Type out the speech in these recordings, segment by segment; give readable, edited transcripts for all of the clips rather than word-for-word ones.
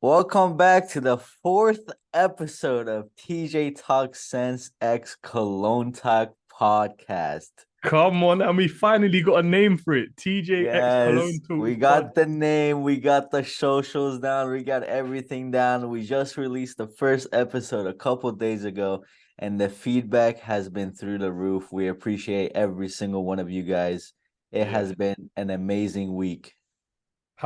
Welcome back to the fourth episode of TJ Talk Sense X Cologne Talk podcast. Come on, and we finally got a name for it. TJX Yes, Cologne we Talk got the Podcast. name, we got the socials down, we got everything down. We just released the first episode a couple days ago, and the feedback has been through the roof. We appreciate every single one of you guys. It has Yeah. been an amazing week.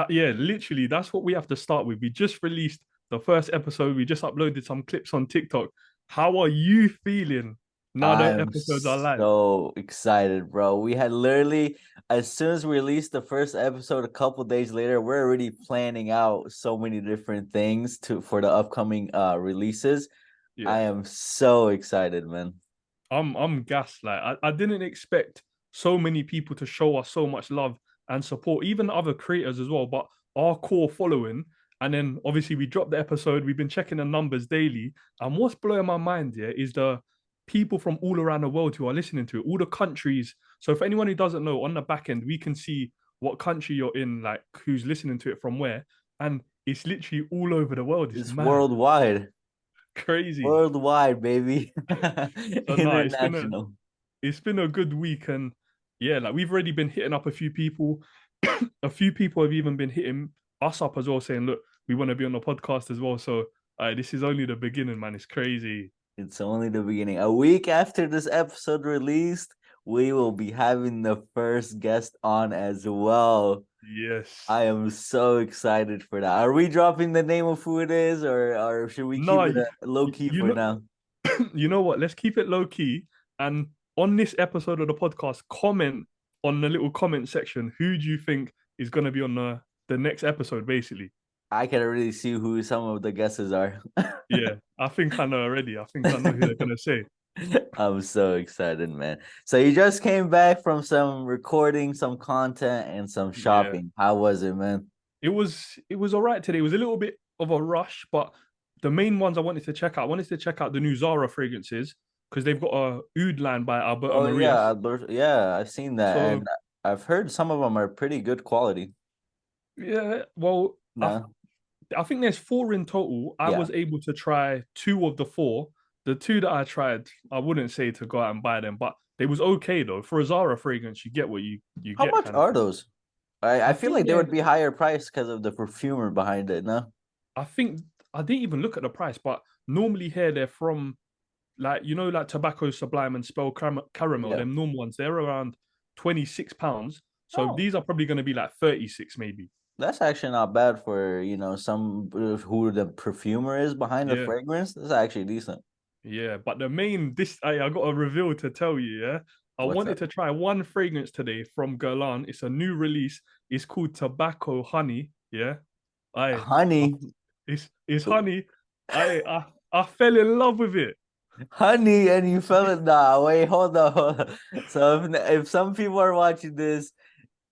Yeah, literally, that's what we have to start with. We just released the first episode. We just uploaded some clips on TikTok. How are you feeling now I the am episodes are live? so excited, bro. We had literally, as soon as we released the first episode, a couple days later, we're already planning out so many different things to for the upcoming releases. Yeah. I am so excited, man. I'm gassed. Like I didn't expect so many people to show us so much love and support, even other creators as well, but our core following. And then obviously we dropped the episode. We've been checking the numbers daily. And what's blowing my mind here is the people from all around the world who are listening to it, all the countries. So for anyone who doesn't know, on the back end, we can see what country you're in, like who's listening to it from where. And it's literally all over the world. It's It's mad, worldwide, crazy. worldwide, baby, So no, it's been a international. it's been a good week, and yeah, like we've already been hitting up a few people. A few people have even been hitting us up as well, saying, "Look, we want to be on the podcast as well." So, this is only the beginning, man. It's crazy. It's only the beginning. A week after this episode released, we will be having the first guest on as well. Yes. I am so excited for that. Are we dropping the name of who it is, or should we keep No, it low key you for know, now? you know what? Let's keep it low key. And on this episode of the podcast, comment on the little comment section. Who do you think is going to be on the next episode? Basically, I can already see who some of the guesses are. yeah. I think I know already. I think I know who they're going to say. I'm so excited, man. So you just came back from some recording, some content, and some Yeah. shopping. How was it, man? It was all right today. It was a little bit of a rush, but the main ones I wanted to check out. I wanted to check out the new Zara fragrances because they've got a oud line by Alberto Oh yeah, Marias. yeah, I've seen that, So and I've heard some of them are pretty good quality. yeah, well, No, I think there's four in total. I yeah. was able to try two of the four. The two that I tried, I wouldn't say to go out and buy them, but they was okay though. For a Zara fragrance, you get what you How get much kind of are thing. those? I I feel think like they would they're be higher priced because of the perfumer behind it, no? I think I didn't even look at the price, but normally here they're from like like tobacco sublime and spell caramel, Yeah. them normal ones, they're around £26. So Oh, these are probably going to be like 36 maybe. that's actually not bad for, some who the perfumer is behind the Yeah, fragrance. That's actually decent. yeah. But the main this I got a reveal to tell you, yeah. I What's wanted that? to try one fragrance today from Guerlain. It's a new release. It's called Tobacco Honey. Yeah. I Honey. it's honey. I fell in love with it. Honey, and you fell in nah, wait, hold on. Hold on. So if some people are watching this,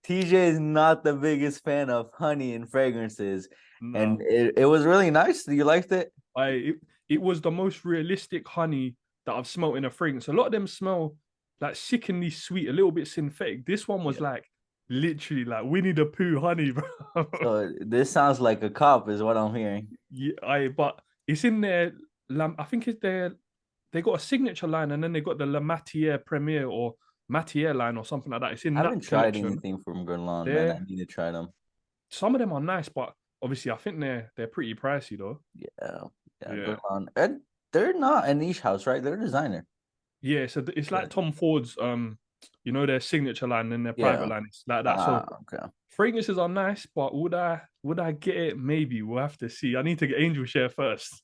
TJ is not the biggest fan of honey and fragrances. And No. it was really nice. You liked it? I it, it was the most realistic honey that I've smelled in a fragrance. A lot of them smell like sickeningly sweet, a little bit synthetic. This one was Yeah. like literally like Winnie the Pooh honey, bro. So this sounds like a cop, is what I'm hearing. Yeah, but it's in their I think it's their they got a signature line and then they got the La Matière Premiere or Matière line or something like that. It's I in haven't that tried collection. anything from Guerlain, man. I They're need to try them. some of them are nice, but obviously I think they're pretty pricey though. Yeah, yeah, Yeah. Guerlain. And they're not a niche house, right? They're a designer. Yeah, so it's Yeah. like Tom Ford's their signature line and their private Yeah. line. It's like that. Ah, So okay. fragrances are nice, but would I get it? Maybe we'll have to see. I need to get Angel Share first.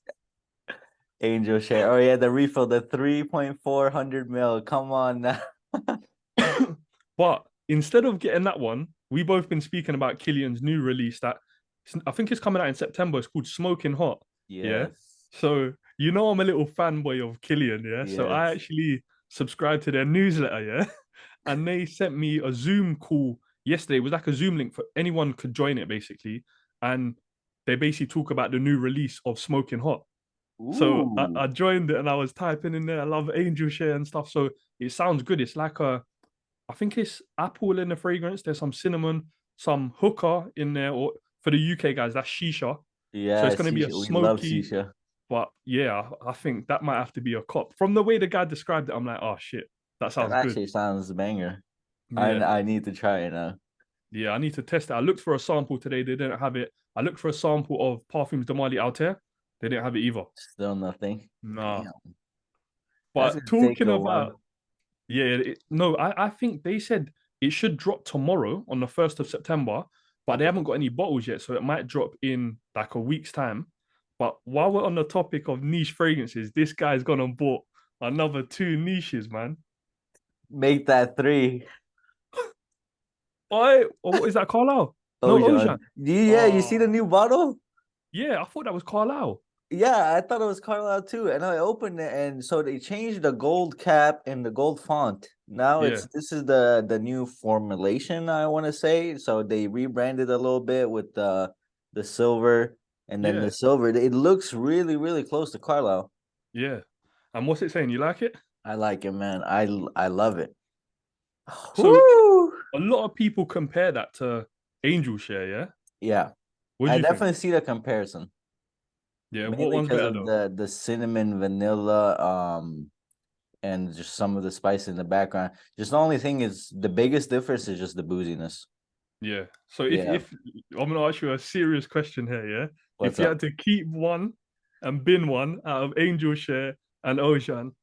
Angel share. Oh yeah, the refill, the 3.4 mil. Come on now. But instead of getting that one, we both been speaking about Kilian's new release that I think it's coming out in September. It's called Smoking Hot. Yeah. Yes. So I'm a little fanboy of Kilian, yeah. So I Yes. actually subscribed to their newsletter, yeah. And they sent me a Zoom call yesterday. It was like a Zoom link for anyone could join it basically. And they basically talk about the new release of Smoking Hot. So Ooh. I joined it and I was typing in there. I love Angel Share and stuff. So it sounds good. It's like I think it's apple in the fragrance. There's some cinnamon, some hookah in there, or for the UK guys, that's shisha. So Yeah, it's gonna be a Sisha. We love smoky, Sisha. but yeah, I think that might have to be a cop. From the way the guy described it, I'm like, oh shit, that That sounds good. actually sounds banger. Yeah, I need to try it now. yeah, I need to test it. I looked for a sample today, they didn't have it. I looked for a sample of Parfums De Marly Altair, they didn't have it either. Still nothing. Nah. Damn. That's But gonna take talking a about, while. yeah, no, I think they said it should drop tomorrow on the 1st of September, but they Okay. haven't got any bottles yet, so it might drop in like a week's time. But while we're on the topic of niche fragrances, this guy's gone and bought another two niches, man. Make that three. What is that, Carlisle? No, Ojan. Ocean. Yeah, you see the Oh, new bottle? yeah, I thought that was Carlisle. Yeah, I thought it was Carlisle too. And I opened it and so they changed the gold cap and the gold font. Now Yeah, this is the new formulation, I want to say. So they rebranded a little bit with the silver and then yeah, the silver. It looks really, really close to Carlisle. yeah. And what's it saying? You like it? I like it, man. I love it. So Woo! a lot of people compare that to Angel Share, yeah? Yeah, What do I you think? definitely see the comparison. Yeah, what Mainly one's because better of though? the cinnamon, vanilla, and just some of the spice in the background. Just the only thing is the biggest difference is just the booziness. Yeah. So Yeah. if I'm gonna ask you a serious question here, yeah? What's If you up? had to keep one and bin one out of Angel Share and Ocean,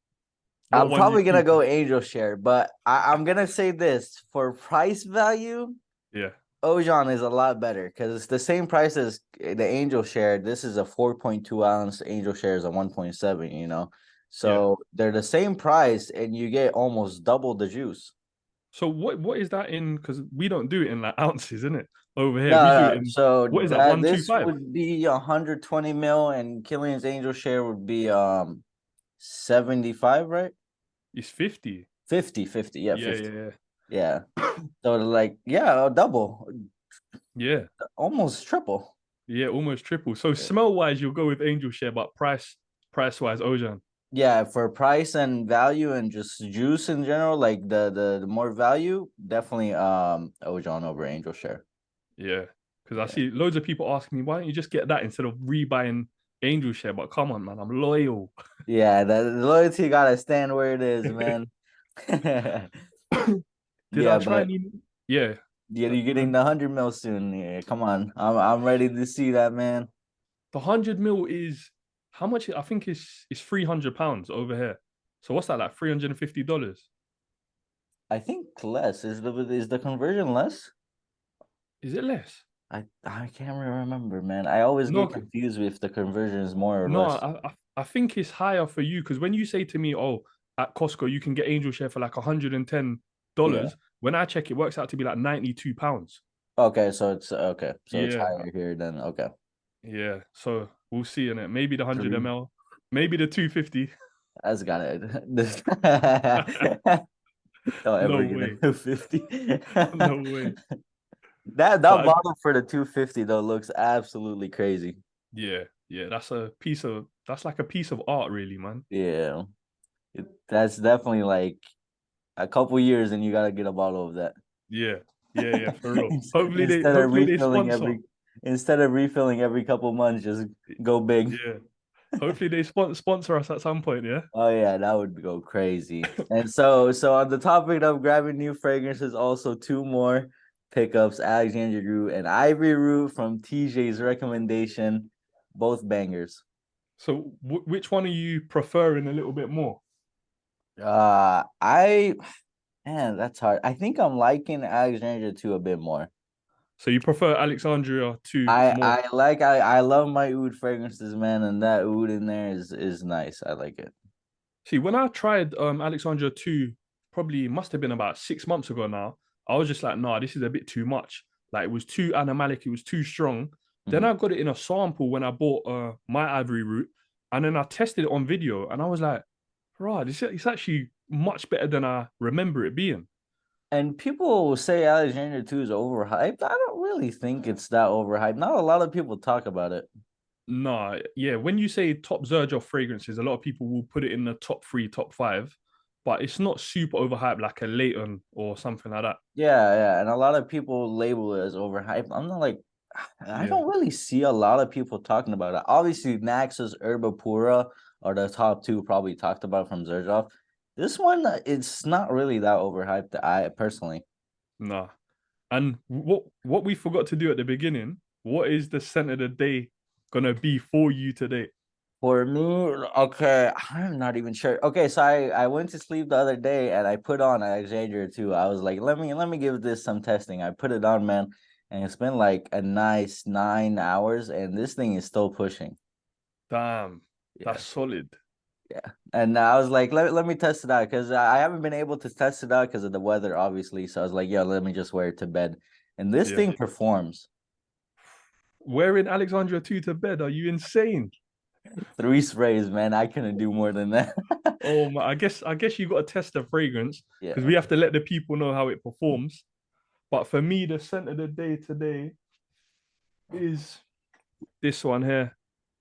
what I'm one you probably gonna go keeping? Angel Share, but I'm gonna say this for price value, Yeah, Ojan is a lot better because it's the same price as the Angel Share. This is a 4.2 ounce. Angel Share is a 1.7. yeah. So they're the same price, and you get almost double the juice. So what is that in? Because we don't do it in like ounces, isn't it? Over here, we No, do it no. in So what is that? that One, two, this five. would be 120 mil, and Kilian's Angel Share would be 75, right? It's 50. 50. Yeah, Yeah, 50. yeah, Yeah. So like, yeah, double, yeah, almost triple. yeah. Almost triple. So smell wise, you'll go with Angel Share, but price wise, Ocean. Yeah, for price and value and just juice in general, like the more value, definitely Ojon over Angel Share. Yeah, because I Yeah. see loads of people asking me, why don't you just get that instead of rebuying Angel Share? But come on, man, I'm loyal. Yeah, the loyalty gotta stand where it is, man. Did I Yeah, try but any? Yeah, yeah, you're getting the 100 mil soon. Yeah, come on. I'm ready to see that, man. the 100 mil is how much? I think it's £300 over here. So what's that like? $350? I think less. Is the conversion less? Is it less? I can't remember, man. I always No, get confused if the conversion is more or no. less. I think it's higher for you because when you say to me, "Oh, at Costco you can get Angel Share for like Yeah. $110," when I check, it works out to be like £92. Okay, so it's okay. So it's Yeah, higher here than okay. yeah. So we'll see in it. Maybe the 100 ml, maybe the 250. That's got it. Don't ever No get a way. 250. No way. That But bottle for the 250 though looks absolutely crazy. yeah, yeah, that's like a piece of art, really, man. Yeah. That's definitely like a couple years and you gotta get a bottle of that. Yeah, yeah, for real. Instead of Hopefully they refilling sponsor. every couple months, just go big. Yeah. Hopefully they sponsor us at some point, yeah? Oh yeah, that would go crazy. And so on the topic of grabbing new fragrances, also two more pickups, Alexandria Root and Ivory Root from TJ's recommendation, both bangers. So which one are you preferring a little bit more? I man, that's hard. I think I'm liking Alexandria 2 a bit more. So you prefer Alexandria 2 more? I love my oud fragrances, man, and that oud in there is nice. I like it. See, when I tried Alexandria 2, probably must have been about 6 months ago now, I was just like, nah, this is a bit too much. Like it was too animalic, it was too strong. Then Mhm. I got it in a sample when I bought my Ivory Root, and then I tested it on video, and I was like, right, it's actually much better than I remember it being. And people say Alexandria 2 is overhyped. I don't really think it's that overhyped. Not a lot of people talk about it. Nah, yeah. When you say top Zerjoff fragrances, a lot of people will put it in the top three, top five, but it's not super overhyped like a Leighton or something like that. Yeah, and a lot of people label it as overhyped. I'm not like I Yeah. don't really see a lot of people talking about it. Obviously, Naxos Herbapura are the top two probably talked about from Zerjov. This one, it's not really that overhyped. I personally, Nah. And what we forgot to do at the beginning, what is the scent of the day gonna be for you today? for me, okay, I'm not even sure. Okay, so I went to sleep the other day and I put on Alexandria too. I was like, let me give this some testing. I put it on, man, and it's been like a nice 9 hours, and this thing is still pushing. Damn, Yeah. that's solid. Yeah. And I was like, let me test it out because I haven't been able to test it out because of the weather, obviously. So I was like, yeah, let me just wear it to bed. And this Yeah. thing performs. Wearing Alexandria 2 to bed, are you insane? 3 sprays, man. I couldn't do more than that. Oh my, I guess you got to test the fragrance because Yeah. we have to let the people know how it performs. But for me, the scent of the day today is this one here,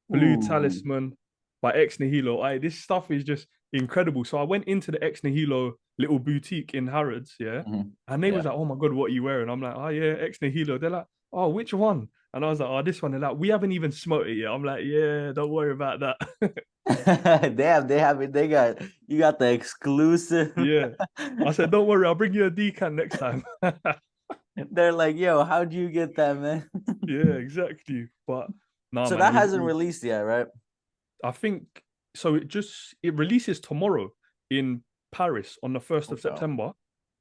Blue Ooh. Talisman by Ex Nihilo. This stuff is just incredible. So I went into the Ex Nihilo little boutique in Harrods, yeah, Mhm. and they Yeah. was like, "Oh my god, what are you wearing?" I'm like, "Oh yeah, Ex Nihilo." They're like, "Oh, which one?" And I was like, "Oh, this one." They're like, "We haven't even smoked it yet." I'm like, "Yeah, don't worry about that." They have it. They got you got the exclusive. Yeah, I said, "Don't worry, I'll bring you a decan next time." They're like, yo, how'd you get that, man? Yeah, exactly. But nah, So man, that hasn't released yet, right? I think so. It releases tomorrow in Paris on the 1st of Okay. September.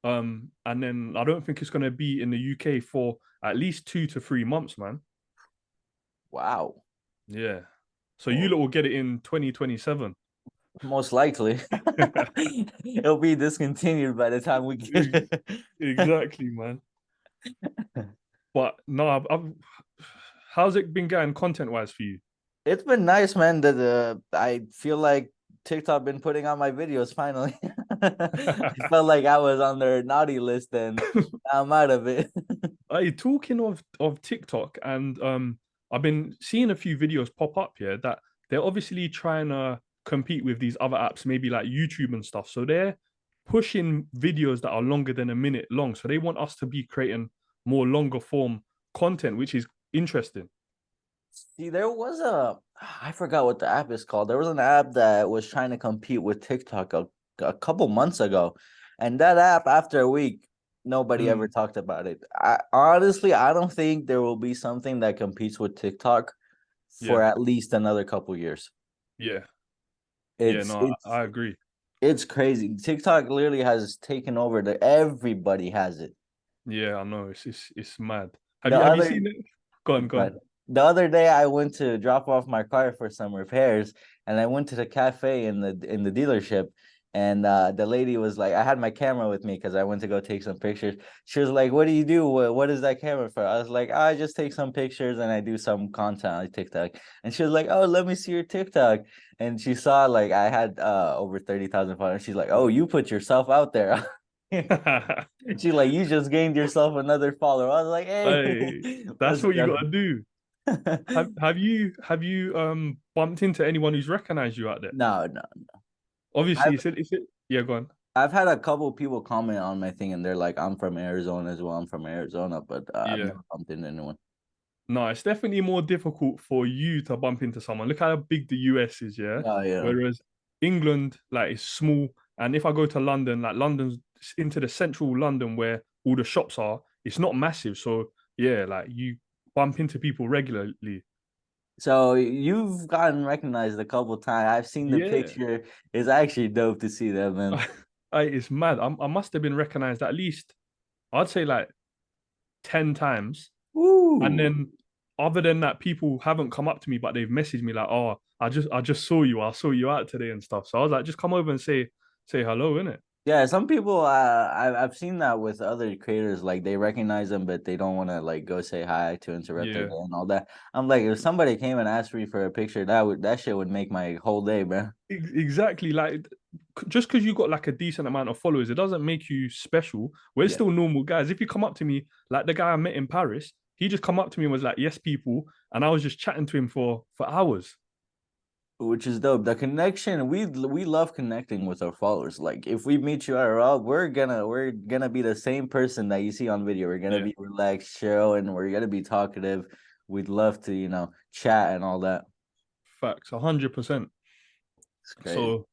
And then I don't think it's gonna be in the UK for at least 2 to 3 months, man. Wow. Yeah. So you Well, lot will get it in 2027. most likely. It'll be discontinued by the time we get it. Exactly, man. But no, how's it been going content wise for you? It's been nice, man. That I feel like TikTok been putting on my videos finally. I felt like I was on their naughty list and now I'm out of it. Hey, talking of TikTok, and I've been seeing a few videos pop up here that they're obviously trying to compete with these other apps, maybe like YouTube and stuff. So they're pushing videos that are longer than a minute long. So they want us to be creating more longer form content, which is interesting. See, there was I forgot what the app is called. There was an app that was trying to compete with TikTok a couple months ago. And that app, after a week, nobody ever Mm, talked about it. I don't think there will be something that competes with TikTok for yeah, at least another couple years. yeah, yeah. It's No, it's I agree. it's crazy. TikTok literally has taken over everybody has it. Yeah, I know. It's mad. The Have you other seen it? Go on, go on. But the other day I went to drop off my car for some repairs and I went to the cafe in the dealership and the lady was like I had my camera with me because I went to go take some pictures. She was like, "What do you do? What is that camera for?" I was like, "I just take some pictures and I do some content on TikTok." And she was like, "Oh, let me see your TikTok." And she saw like I had over 30,000 followers. She's like, "Oh, you put yourself out there." She like you just gained yourself another follower. I was like, Hey, "Hey, that's let's what you go." got to do. Have you bumped into anyone who's recognized you out there? No, no. Obviously, I've is it yeah, go on. I've had a couple people comment on my thing and they're like, I'm from Arizona as well. I'm from Arizona, but I've Yeah. never bumped into anyone. No, it's definitely more difficult for you to bump into someone. Look how big the US is, yeah. Oh yeah. Whereas England, like, is small. And if I go to London, like London's into the central London where all the shops are, it's not massive. So yeah, like you bump into people regularly. So you've gotten recognized a couple times. I've seen the Yeah. picture. It's actually dope to see that, man. It's mad. I must have been recognized at least, I'd say like 10 times. And Woo. then other than that, people haven't come up to me, but they've messaged me like, "Oh, I just saw you. I saw you out today and stuff." So I was like, "Just come over and say hello, innit?" Yeah, some people I've seen that with other creators, like they recognize them, but they don't want to like go say hi to interrupt their Yeah, day and all that. I'm like, if somebody came and asked me for a picture, that shit would make my whole day, bro. exactly. Like just because you got like a decent amount of followers, it doesn't make you special. We're Yeah. still normal guys. If you come up to me, like the guy I met in Paris, he just come up to me and was like, "Yes, people," and I was just chatting to him for hours. which is dope. The connection, we love connecting with our followers. Like if we meet you IRL, we're gonna be the same person that you see on video. We're gonna Yeah, be relaxed, chill, and we're gonna be talkative. We'd love to, chat and all that. facts, 100%. It's crazy. So,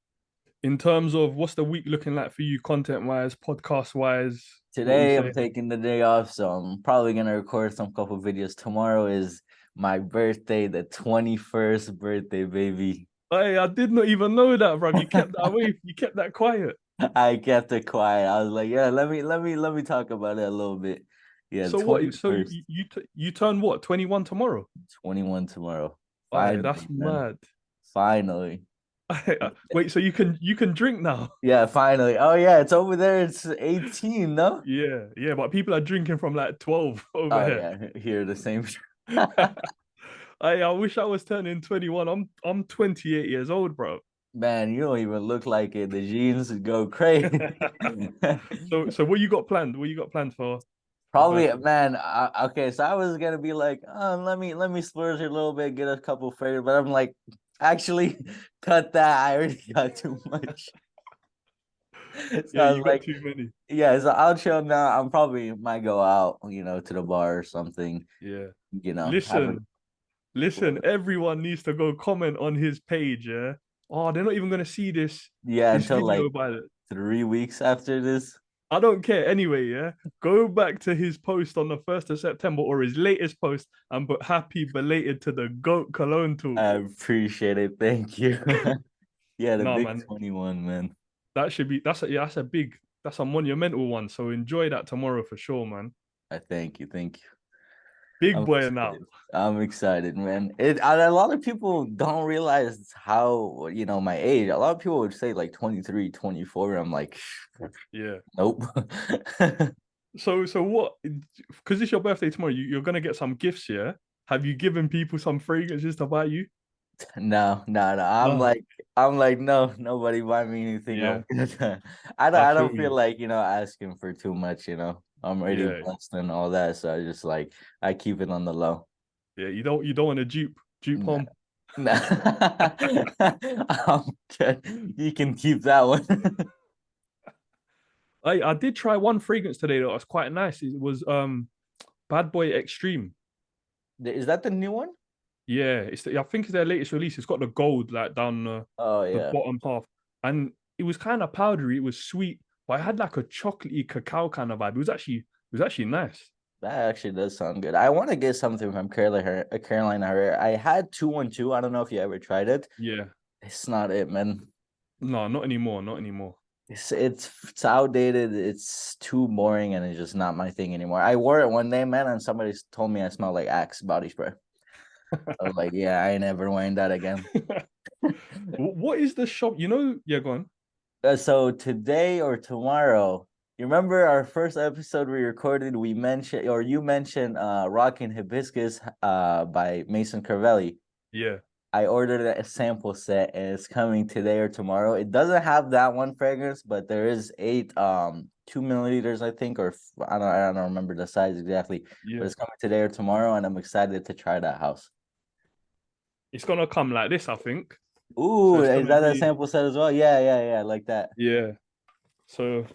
in terms of what's the week looking like for you, content wise, podcast wise, what are you Today I'm saying? taking the day off, so I'm probably gonna record some couple videos. Tomorrow is my birthday, the 21st birthday, baby. Hey, I did not even know that, bro. You kept that away. You kept that quiet. I kept it quiet. I was like, yeah, let me talk about it a little bit. Yeah, So what? So 21st, you turn what? 21 tomorrow? 21 tomorrow. Hey, that's Finally, man. mad. Finally. Wait, so you can drink now? Yeah, finally. Oh yeah, it's over there. It's 18, no? Yeah, yeah, but people are drinking from like 12 over Oh here. yeah, here the same. I wish I was turning 21. I'm 28 years old, bro. Man, you don't even look like it. The jeans go crazy. So what you got planned? What you got planned for your Probably, birthday? man. Okay, so I was gonna be like, let me splurge a little bit, get a couple favors, but I'm like, actually, cut that. I already got too much. So Yeah, I was you got like, too many. yeah, so I'll chill now. I'm probably might go out, to the bar or something, Yeah. have a Listen, everyone needs to go comment on his page, yeah. Oh, they're not even gonna see this yeah this until video like by the 3 weeks after this. I don't care anyway, yeah. Go back to his post on the 1st of September or his latest post and put happy belated to the GOAT Cologne talk. I appreciate it. Thank you. Yeah, the Nah, big man, 21, man. that should be that's a monumental one. So enjoy that tomorrow for sure, man. I thank you, thank you. Big I'm boy now. excited. I'm excited, man. A lot of people don't realize how, my age. A lot of people would say like 23, 24. I'm like, Yeah. nope. So what? Because it's your birthday tomorrow, you're gonna get some gifts, yeah? Have you given people some fragrances to buy you? No, no, no. No. I'm like, no, nobody buy me anything. Yeah, I'm good. I don't I I feel don't feel you. like, asking for too much. I'm already Yeah, blessed and all that. So I just like I keep it on the low. yeah. You don't want to dupe Nah. home. Nah. I'm good. You can keep that one. I did try one fragrance today that was quite nice. It was Bad Boy Extreme. Is that the new one? Yeah, I think it's their latest release. It's got the gold like down Oh the yeah. bottom half, and it was kind of powdery. It was sweet, but it had like a chocolatey cacao kind of vibe. It was actually nice. That actually does sound good. I want to get something from Carolina Herrera. I had 212. I don't know if you ever tried it. Yeah, It's not it, man. no, not anymore, not anymore. It's outdated. It's too boring, and it's just not my thing anymore. I wore it one day, man, and somebody told me I smell like Axe body spray. I was like, yeah, I ain't never wearing that again. What is the shop? Yeah, go on. So today or tomorrow, you remember our first episode we recorded? We mentioned, or you mentioned, Rockin' Hibiscus, by Mason Carvelli. Yeah, I ordered a sample set and it's coming today or tomorrow. It doesn't have that one fragrance, but there is 2 milliliters, I think, or I don't remember the size exactly, but yeah. it's coming today or tomorrow, and I'm excited to try that house. It's gonna come like this, I think. So Ooh, it's is gonna that a be sample set as well? Yeah, yeah, yeah, like that. yeah. So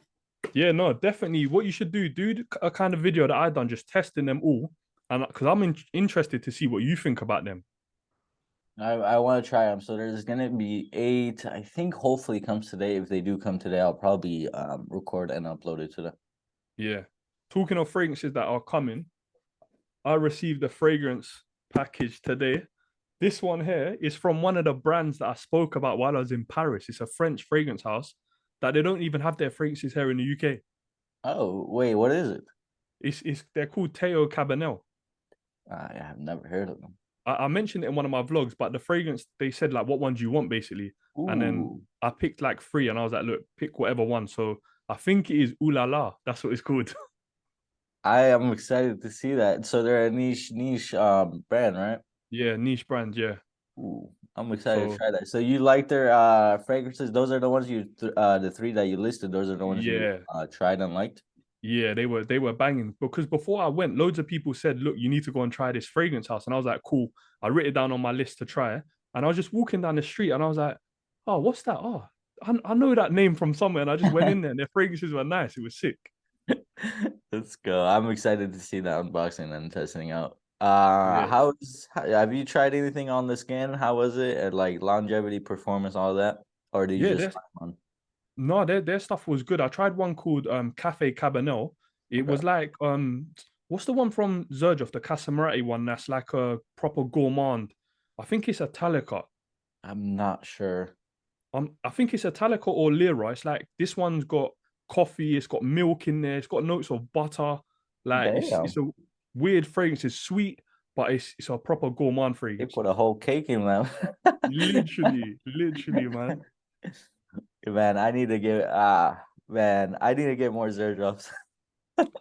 yeah, no, definitely. What you should do a kind of video that I done, just testing them all, and because I'm interested to see what you think about them. I want to try them. So there's gonna be eight. I think hopefully comes today. If they do come today, I'll probably record and upload it to them. Yeah. Talking of fragrances that are coming, I received a fragrance package today. This one here is from one of the brands that I spoke about while I was in Paris. It's a French fragrance house that they don't even have their fragrances here in the UK. Oh, wait, what is it? It's they're called Teo Cabanel. I have never heard of them. I mentioned it in one of my vlogs, but the fragrance they said like, "What one do you want?" basically, and then Ooh. I picked like three, and I was like, "Look, pick whatever one." So I think it is Ooh La La. That's what it's called. I am excited to see that. So they're a niche brand, right? Yeah, niche brand. Yeah. Ooh, I'm excited to So try that. So you like their fragrances? Those are the ones the three that you listed. Those are the ones you yeah, tried and liked. yeah, they were banging because before I went, loads of people said, "Look, you need to go and try this fragrance house," and I was like, "Cool." I wrote it down on my list to try, and I was just walking down the street, and I was like, "Oh, what's that? Oh, I know that name from somewhere." And I just went in there, and their fragrances were nice. It was sick. Let's go. I'm excited to see that unboxing and testing out. Yeah, Have you tried anything on the skin? How was it? And like longevity, performance, all that? Or did you yeah. just There's find one? no, their stuff was good. I tried one called Cafe Cabanel. It Okay. was like what's the one from Zerjoff, the Casamorati one that's like a proper gourmand. I think it's Italica. I'm not sure. I think it's Italica or Lira. It's like this one's got coffee, it's got milk in there, it's got notes of butter. Like it's Damn. a weird fragrance. It's sweet, but it's a proper gourmand They fragrance. put a whole cake in them. Literally, man. Man, I need to get man, I need to get more Zerdrops.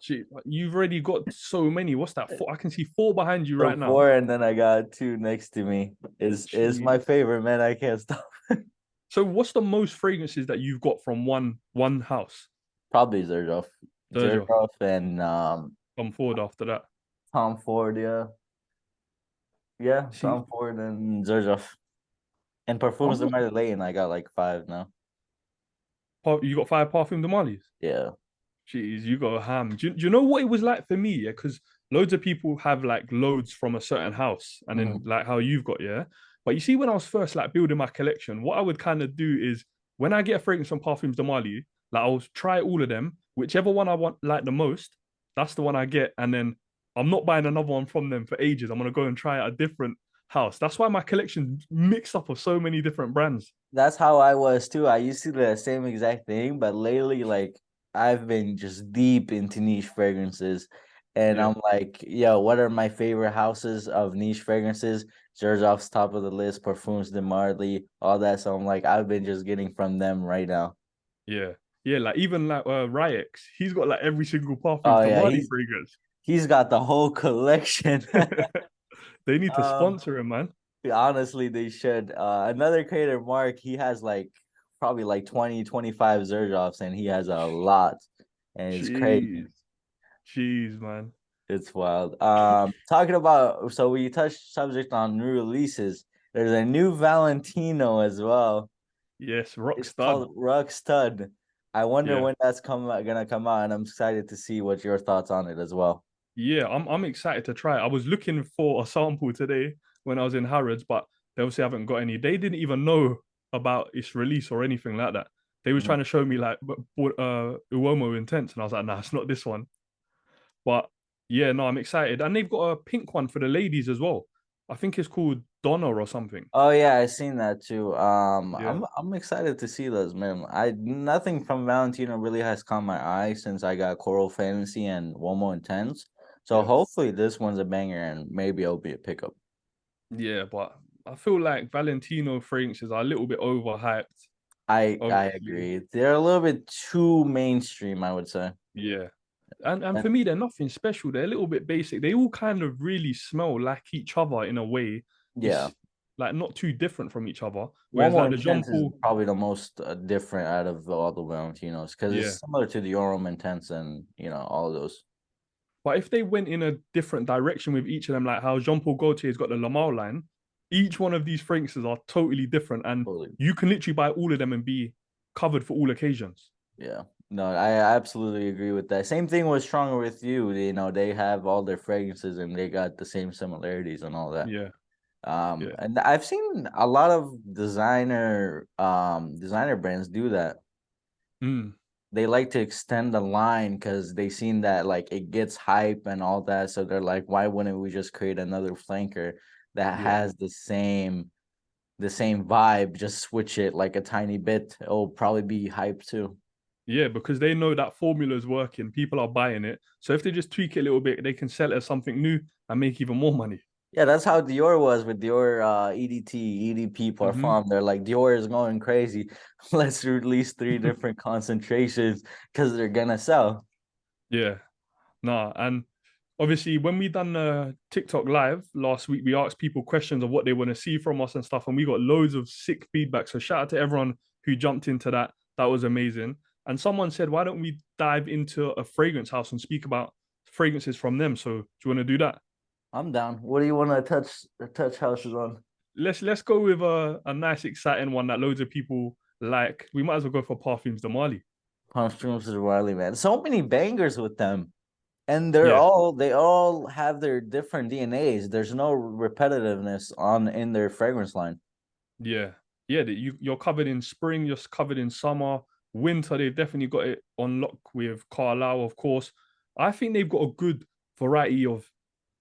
Shit, you've already got so many. What's that? Four? I can see four behind you So right now. four, and then I got two next to me. Is my Jeez. favorite, man. I can't stop. So what's the most fragrances that you've got from one house? Probably Zerdroff. Sergio, Zerdroff and come forward after that. Tom Ford, yeah. Yeah, See, Tom Ford and Zerdroff. And Parfums I'm De not. Marly, and I got like five now. You got five Parfum de Marlys. Yeah. Jeez, you got a ham. Do you know what it was like for me? Yeah, because loads of people have like loads from a certain house, and then Mhm. like how you've got, yeah. But you see, when I was first like building my collection, what I would kind of do is when I get a fragrance from Parfums de Marly, like I'll try all of them, whichever one I want like the most, that's the one I get, and then I'm not buying another one from them for ages. I'm gonna go and try at a different house. That's why my collection mixed up of so many different brands. That's how I was too. I used to do the same exact thing, but lately, like, I've been just deep into niche fragrances. And Yeah. I'm like, yo, what are my favorite houses of niche fragrances? Zerzov's top of the list, Parfums de Marly, all that. So I'm like, I've been just getting from them right now. Yeah. Yeah, like even like Ryex, he's got like every single Parfums Oh de yeah, Marly fragrance. he's got the whole collection. They need to um, sponsor him, man. Honestly, they should. Another creator, Mark, he has like probably like 20, 25 Zerzovs, and he has a lot, and it's crazy. Jeez. Jeez, man. It's wild. Talking about, so we touched subject on new releases. There's a new Valentino as well. Yes, rock It's stud. called Rock Stud. I wonder Yeah. when that's gonna come out, and I'm excited to see what your thoughts on it as well. Yeah, I'm excited to try it. I was looking for a sample today when I was in Harrods, but they obviously haven't got any. They didn't even know about its release or anything like that. They were Mhm. trying to show me like Uomo Intense, and I was like, nah, it's not this one. But yeah, no, I'm excited. And they've got a pink one for the ladies as well. I think it's called Donna or something. Oh yeah, I seen that too. Yeah, I'm excited to see those, man. I Nothing from Valentino really has caught my eye since I got Coral Fantasy and One More Intense. So yeah, hopefully this one's a banger and maybe it'll be a pickup. yeah. But I feel like Valentino fragrances are a little bit overhyped, I obviously. agree. They're a little bit too mainstream, I would say. Yeah. And And for me, they're nothing special. They're a little bit basic. They all kind of really smell like each other in a way. yeah, It's like not too different from each other. One Whereas More like the Jean Intense is Paul, probably the most different out of all the Valentinos because yeah. it's similar to the Oral Intense and all of those. But if they went in a different direction with each of them, like how Jean Paul Gaultier's got the Lamar line, each one of these fragrances are totally different, and Totally. you can literally buy all of them and be covered for all occasions. Yeah. No, I absolutely agree with that. Same thing was stronger with you. They have all their fragrances and they got the same similarities and all that. Yeah, yeah, And I've seen a lot of designer brands do that. mm, They like to extend the line because they seen that like it gets hype and all that. So they're like, why wouldn't we just create another flanker that yeah, has the same vibe, just switch it like a tiny bit. It'll probably be hype too. yeah. Because they know that formula is working. People are buying it. So if they just tweak it a little bit, they can sell it as something new and make even more money. Yeah, that's how Dior was with Dior EDT, EDP Hmm. Parfum. They're like, Dior is going crazy. Let's release three different concentrations because they're gonna sell. Yeah, nah, and obviously when we done TikTok live last week, we asked people questions of what they want to see from us and stuff, and we got loads of sick feedback. So shout out to everyone who jumped into that. That was amazing. And someone said, why don't we dive into a fragrance house and speak about fragrances from them? So do you want to do that? I'm down. What do you want to touch houses on? let's go with a nice, exciting one that loads of people like. We might as well go for Parfums De Marly. Parfums De Marly, man. So many bangers with them. And they're Yeah, all they all have their different DNAs. There's no repetitiveness on in their fragrance line. yeah, yeah. You're covered in spring. You're covered in summer, winter. They've definitely got it on lock with Carlisle, of course. I think they've got a good variety of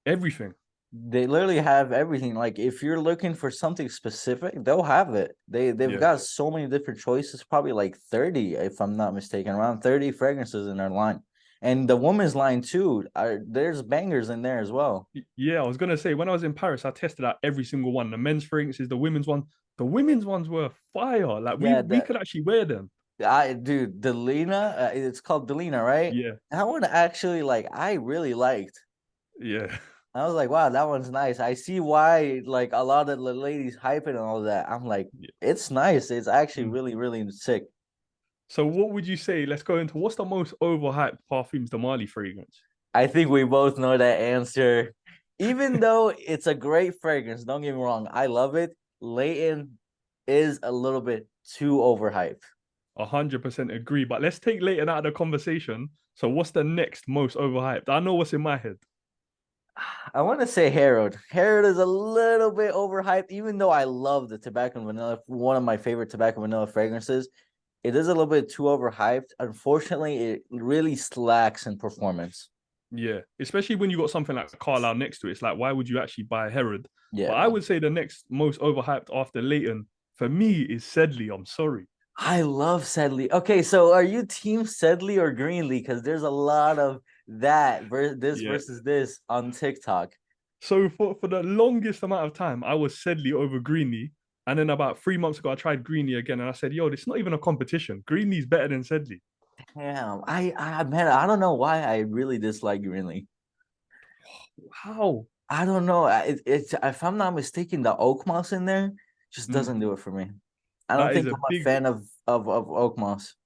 everything. They literally have everything. Like if you're looking for something specific, they'll have it. They've Yeah. got so many different choices, probably like 30, if I'm not mistaken, around 30 fragrances in their line. And the women's line too, there's bangers in there as well. Yeah, I was gonna say when I was in Paris, I tested out every single one. The men's fragrances, the women's one. The women's ones were fire. Like we Yeah, we that could actually wear them. I dude, Delina, it's called Delina, right? Yeah, That one actually like I really liked. yeah. I was like, wow, that one's nice. I see why like a lot of the ladies hyping and all that. I'm like, Yeah. it's nice. It's actually Mm. really, really sick. So what would you say? Let's go into what's the most overhyped Parfums de Marly fragrance? I think we both know that answer. Even though it's a great fragrance, don't get me wrong, I love it. Leighton is a little bit too overhyped. 100% agree. But let's take Leighton out of the conversation. So what's the next most overhyped? I know what's in my head. I want to say Harold. Harold is a little bit overhyped, even though I love the tobacco and vanilla, one of my favorite tobacco and vanilla fragrances. It is a little bit too overhyped. Unfortunately, it really slacks in performance. Yeah, especially when you got something like Carlisle next to it. It's like, why would you actually buy Herod? But I Yeah. would say the next most overhyped after Leighton for me is Sedley. I'm sorry. I love Sedley. Okay, so are you team Sedley or Greenlee? Because there's a lot of that this Yeah. versus this on TikTok. So for the longest amount of time, I was Sedley over Greeny. And then about 3 months ago, I tried Greeny again, and I said, "Yo, this is not even a competition. Greeny's better than Sedley." Damn, I man, I don't know why I really dislike Greenlee. How? I don't know. It's if I'm not mistaken, the oak moss in there just Mm, doesn't do it for me. I don't that is think a I'm a big, fan of oak moss.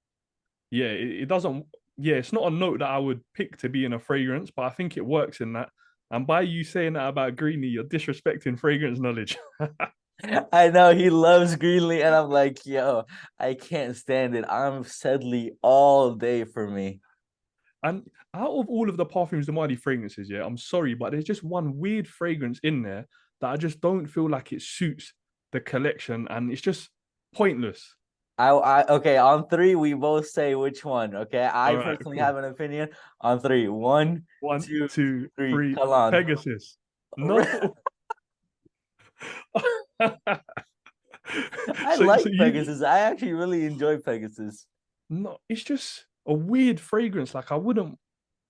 yeah. It doesn't. Yeah, it's not a note that I would pick to be in a fragrance, but I think it works in that. And by you saying that about Greeny, you're disrespecting fragrance knowledge. I know he loves Greenlee, and I'm like, yo, I can't stand it. I'm Sedley all day for me. And out of all of the Parfums de Marly fragrances, yeah, I'm sorry, but there's just one weird fragrance in there that I just don't feel like it suits the collection, and it's just pointless. Okay, on three, we both say which one. Okay, I All right, personally cool. have an opinion on three. One, One, two, two, three. three. Come on. Pegasus. No. I So like you Pegasus. I actually really enjoy Pegasus. no, it's just a weird fragrance. Like I wouldn't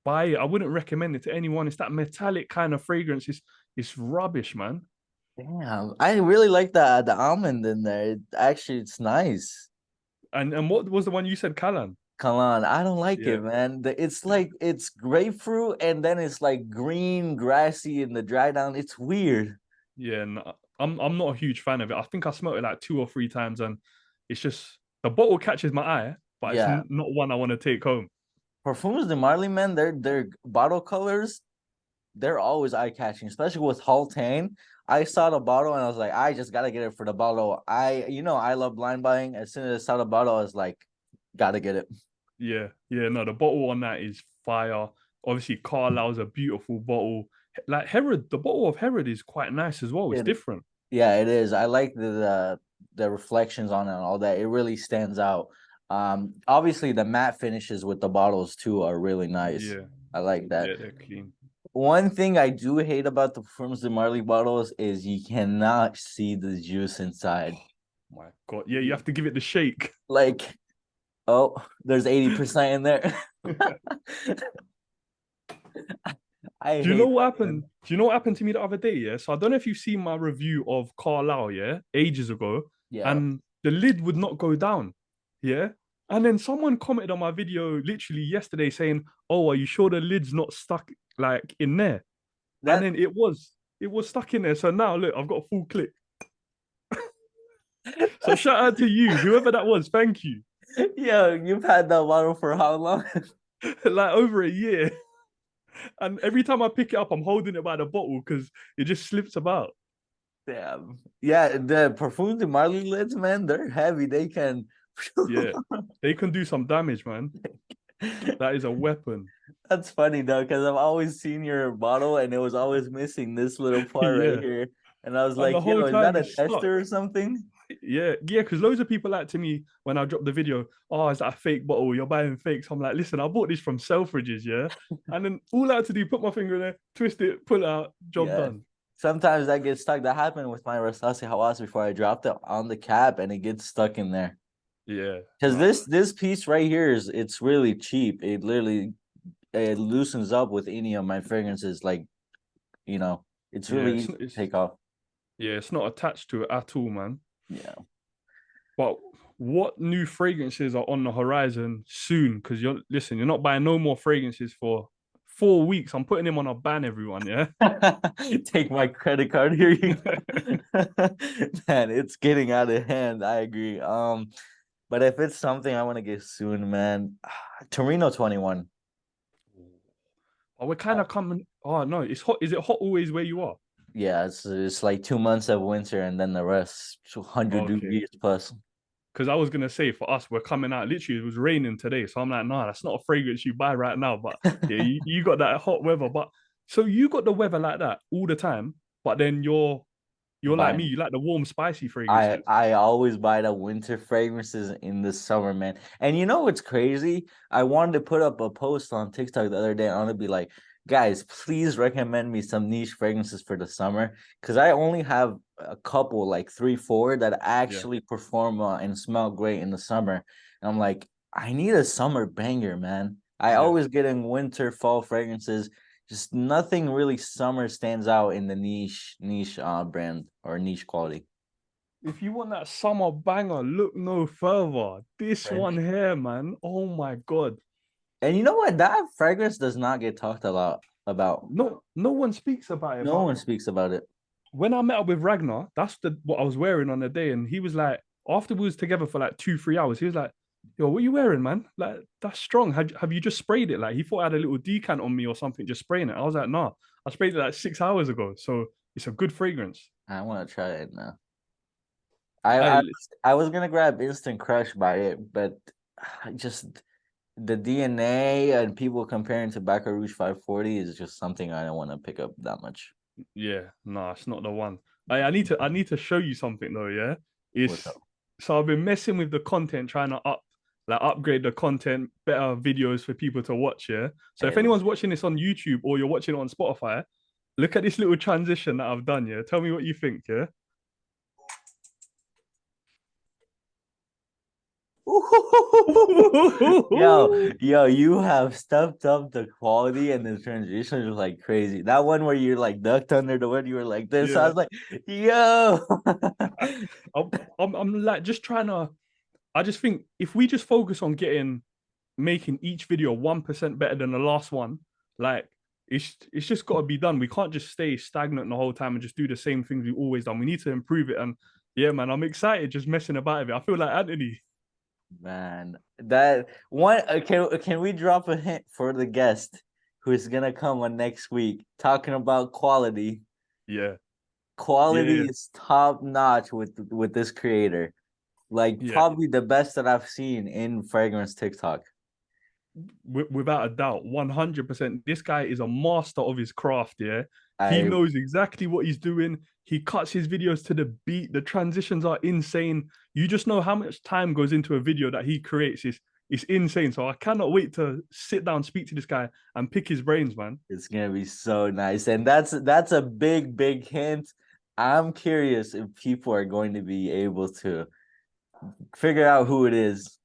buy it. I wouldn't recommend it to anyone. It's that metallic kind of fragrance. It's rubbish, man. Damn, I really like the almond in there. It's nice. And what was the one you said, Callan? Come on, I don't like it, Yeah. man. It's like it's grapefruit and then it's like green, grassy in the dry down. It's weird. Yeah, no, I'm not a huge fan of it. I think I smelled it like 2 or 3 times, and it's just the bottle catches my eye, but it's Yeah. not one I want to take home. Parfums de Marly, man, their bottle colors, they're always eye catching, especially with Haltane. I saw the bottle and I was like, I just gotta get it for the bottle. I love blind buying. As soon as I saw the bottle, I was like, gotta get it. Yeah, yeah, no, the bottle on that is fire. Obviously, Carlisle's a beautiful bottle. Like Herod, the bottle of Herod is quite nice as well. It's It, different. yeah, it is. I like the reflections on it and all that. It really stands out. Obviously the matte finishes with the bottles too are really nice. Yeah, I like that. they're clean. One thing I do hate about the Parfums de Marly bottles is you cannot see the juice inside. My God, yeah, you have to give it the shake. Like, oh, there's 80% in there. I Do you know hate what that, happened? man. Do you know what happened to me the other day? Yeah. So I don't know if you've seen my review of Carlisle, yeah, ages ago, Yeah. and the lid would not go down. Yeah. And then someone commented on my video literally yesterday saying, "Oh, are you sure the lid's not stuck like in there?" And That then it was stuck in there. So now look, I've got a full clip. So shout out to you, whoever that was. Thank you. yo, you've had that bottle for how long? Like over a year. And every time I pick it up, I'm holding it by the bottle because it just slips about. Damn. Yeah, the Parfums De Marly lids, man, they're heavy. They can. Yeah, they can do some damage, man. That is a weapon. That's funny though, because I've always seen your bottle and it was always missing this little part right Yeah, here. And I was and the like, whole yo, is that time a it's stuck. tester or something? Yeah, because loads of people like to me when I drop the video, oh, is that a fake bottle? You're buying fakes. I'm like, listen, I bought this from Selfridges, yeah. And then all I had to do, put my finger in there, twist it, pull it out, job Yeah. done. Sometimes that gets stuck. That happened with my Rastasi Hawas before I dropped it on the cap and it gets stuck in there. Yeah, Because nah, this piece right here it's really cheap. It literally it loosens up with any of my fragrances. Like, it's yeah, really easy to take off. it's not attached to it at all, man. Yeah. But what new fragrances are on the horizon soon? Because you're not buying no more fragrances for 4 weeks. I'm putting him on a ban, everyone. Yeah. Take my credit card. Here you go. Man, it's getting out of hand. I agree. But if it's something I want to get soon, man, Torino 21. Oh, we're kind of coming. Oh no, it's hot. Is it hot always where you are? Yeah, it's like 2 months of winter and then the rest 200 Okay. degrees plus. Because I was gonna say for us, we're coming out. Literally, it was raining today, so I'm like, nah, that's not a fragrance you buy right now. But yeah, you got that hot weather. But so you got the weather like that all the time, but then you're like me. Buying. You like the warm, spicy I fragrances. I always buy the winter fragrances in the summer, man. And you know what's crazy? I wanted to put up a post on TikTok the other day. I want to be like, guys, please recommend me some niche fragrances for the summer because I only have a couple, like three, four, that Yeah, actually perform and smell great in the summer. And I'm like, I need a summer banger, man. I yeah. always get in winter, fall fragrances. Just nothing really summer stands out in the niche brand or niche quality. If you want that summer banger, look no further. This one French. here, man. Oh my god. And you know what? That fragrance does not get talked a lot about. No one speaks about it, No but one speaks about it. when I met up with Ragnar, that's the what I was wearing on the day, and he was like, after we was together for like 2-3 hours, he was like, "Yo, what are you wearing, man? Like that's strong. Have you just sprayed it? Like he thought I had a little decant on me or something, just spraying it." I was like, "Nah, I sprayed it like 6 hours ago, so it's a good fragrance." I want to try it now. I, I I I was gonna grab Instant Crush by it, but just the DNA and people comparing to Baca Rouge 540 is just something I don't want to pick up that much. Yeah, nah, it's not the one. I need to show you something though, yeah? What's It's up? so I've been messing with the content, trying to upgrade the content, better videos for people to watch, yeah. So if Hey, anyone's watching this on YouTube or you're watching it on Spotify, look at this little transition that I've done, yeah. Tell me what you think, yeah. yo, you have stepped up the quality and the transition is like crazy. That one where you're like ducked under the wind, you were like this. I Yeah. was like, yo. I'm, I'm like just trying to I just think if we just focus on making each video 1% better than the last one, like it's just got to be done. We can't just stay stagnant the whole time and just do the same things we've always done. We need to improve it. And yeah, man, I'm excited just messing about with it. I feel like Anthony. Man, that one can we drop a hint for the guest who is gonna come on next week talking about quality? Yeah, Quality yeah, is top notch with this creator. Like yeah. probably the best that I've seen in fragrance TikTok. Without a doubt, 100%. This guy is a master of his craft. Yeah, he I knows exactly what he's doing. He cuts his videos to the beat. The transitions are insane. You just know how much time goes into a video that he creates. It's insane. So I cannot wait to sit down, speak to this guy, and pick his brains, man. It's gonna be so nice. And that's a big hint. I'm curious if people are going to be able to figure out who it is.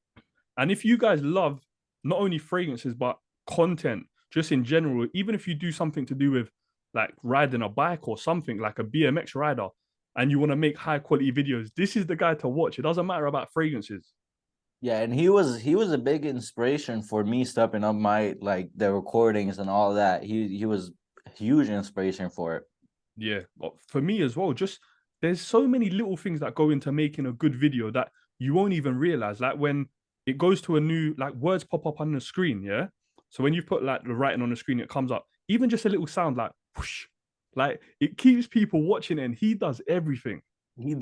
And if you guys love not only fragrances but content, just in general, even if you do something to do with like riding a bike or something like a BMX rider, and you want to make high quality videos, this is the guy to watch. It doesn't matter about fragrances. Yeah, and he was a big inspiration for me stepping up my like the recordings and all that. He was a huge inspiration for it. Yeah, but for me as well, just there's so many little things that go into making a good video that you won't even realize. Like when it goes to a new, like words pop up on the screen, yeah. So when you put like the writing on the screen, it comes up. Even just a little sound like whoosh. Like it keeps people watching and he does everything. He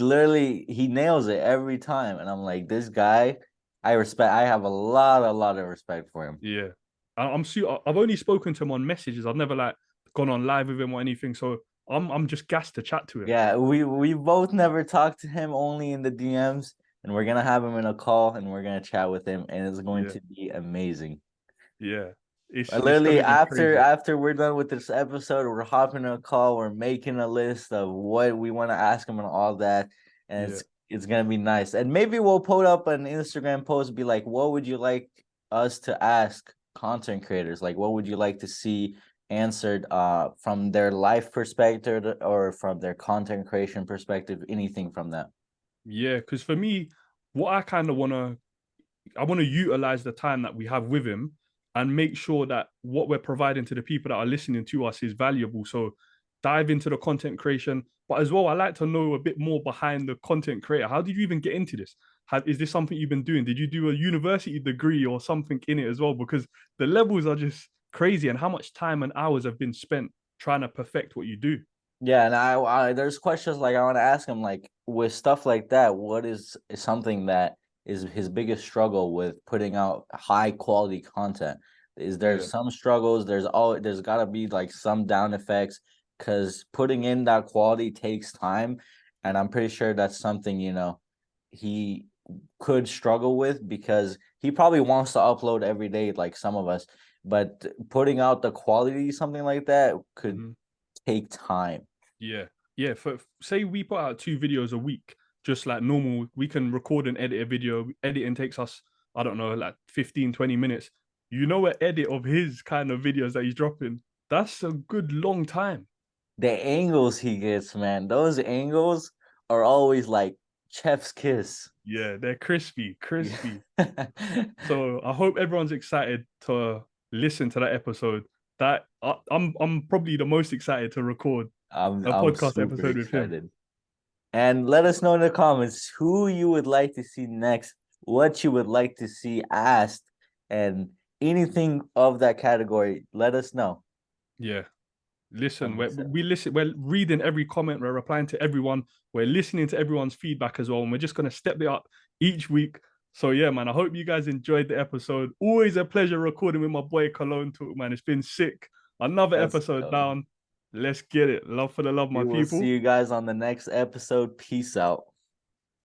nails it every time. And I'm like, this guy, I have a lot of respect for him. Yeah. I've only spoken to him on messages. I've never like gone on live with him or anything. So I'm just gassed to chat to him. Yeah, we both never talked to him, only in the DMs, and we're gonna have him in a call and we're gonna chat with him, and it's going Yeah. to be amazing. Yeah. Literally, It's gonna be crazy. after we're done with this episode, we're hopping on a call, we're making a list of what we want to ask him and all that, and Yeah. it's gonna be nice. And maybe we'll put up an Instagram post, be like, what would you like us to ask content creators? Like, what would you like to see answered from their life perspective or from their content creation perspective, anything from that. Yeah. Because for me, what I want to utilize the time that we have with him and make sure that what we're providing to the people that are listening to us is valuable. So dive into the content creation, but as well, I like to know a bit more behind the content creator. How did you even get into this? Is this something you've been doing? Did you do a university degree or something in it as well? Because the levels are just crazy, and how much time and hours have been spent trying to perfect what you do. Yeah, and I there's questions like I want to ask him, like, with stuff like that, what is something that is his biggest struggle with putting out high quality content? Is there Yeah. some struggles? There's got to be like some down effects, because putting in that quality takes time, and I'm pretty sure that's something, he could struggle with, because he probably wants to upload every day like some of us, but putting out the quality, something like that, could Mhm. take time. Yeah. Yeah. For say we put out 2 videos a week, just like normal, we can record and edit a video. Editing takes us, I don't know, like 15, 20 minutes. You know, an edit of his kind of videos that he's dropping, that's a good long time. The angles he gets, man, those angles are always like chef's kiss. Yeah, they're crispy, Yeah. crispy. So I hope everyone's excited to listen to that episode. I'm probably the most excited to record a I'm podcast super episode with him. excited. And let us know in the comments who you would like to see next, what you would like to see asked, and anything of that category. Let us know. Yeah. Listen, Um, so we listen, we're reading every comment, we're replying to everyone, we're listening to everyone's feedback as well, and we're just gonna step it up each week. So yeah, man, I hope you guys enjoyed the episode. Always a pleasure recording with my boy Cologne Talk, man. It's been sick. Another let's episode go. down. Let's get it. Love for the love, We my will see people. you guys on the next episode. Peace out.